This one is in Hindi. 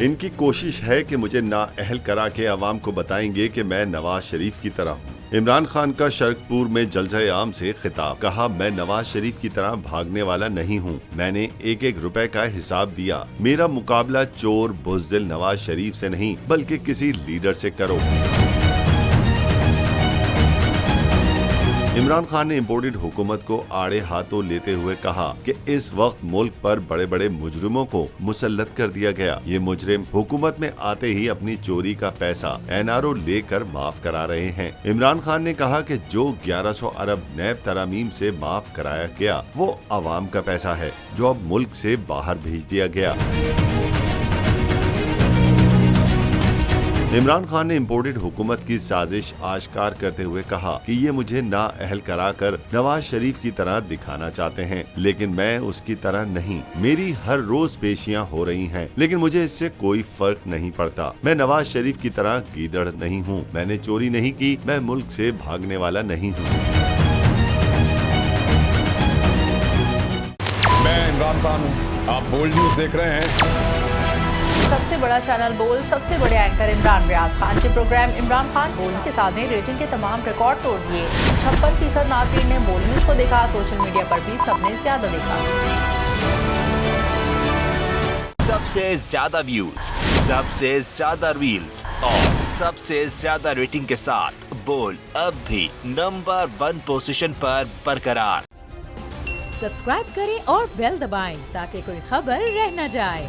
इनकी कोशिश है कि मुझे नाअहल करा के अवाम को बताएंगे कि मैं नवाज शरीफ की तरह हूँ। इमरान खान का शरकपुर में जलसे आम से खिताब, कहा मैं नवाज शरीफ की तरह भागने वाला नहीं हूँ। मैंने एक एक रुपए का हिसाब दिया। मेरा मुकाबला चोर बुज़दिल नवाज शरीफ से नहीं बल्कि किसी लीडर से करो। इमरान खान ने इम्पोर्टेड हुकूमत को आड़े हाथों लेते हुए कहा कि इस वक्त मुल्क पर बड़े बड़े मुजरिमों को मुसल्लत कर दिया गया। ये मुजरिम हुकूमत में आते ही अपनी चोरी का पैसा एनआरओ लेकर माफ करा रहे हैं। इमरान खान ने कहा कि जो 1100 अरब नैब तरामीम से माफ कराया गया वो अवाम का पैसा है जो अब मुल्क से बाहर भेज दिया गया। इमरान खान ने इम्पोर्टेड हुकूमत की साजिश आश्कार करते हुए कहा कि ये मुझे नाअहल कराकर नवाज शरीफ की तरह दिखाना चाहते हैं, लेकिन मैं उसकी तरह नहीं। मेरी हर रोज पेशियां हो रही हैं, लेकिन मुझे इससे कोई फर्क नहीं पड़ता। मैं नवाज शरीफ की तरह गीदड़ नहीं हूँ। मैंने चोरी नहीं की। मैं मुल्क से भागने वाला नहीं हूँ। मैं इमरान खान हूँ। आप बोल्ड न्यूज देख रहे हैं। सबसे बड़ा चैनल बोल, सबसे बड़े एंकर इमरान रियाज खान के प्रोग्राम इमरान खान बोल के साथ ने रेटिंग के तमाम रिकॉर्ड तोड़ दिए। 56% नाज़रीन ने बोल न्यूज को देखा। सोशल मीडिया पर भी सबने ज्यादा देखा। सबसे ज्यादा व्यूज, सबसे ज्यादा रील्स और सबसे ज्यादा रेटिंग के साथ बोल अब भी नंबर 1 पोजीशन पर बरकरार। सब्सक्राइब करें और बेल दबाएं ताकि कोई खबर रह न जाए।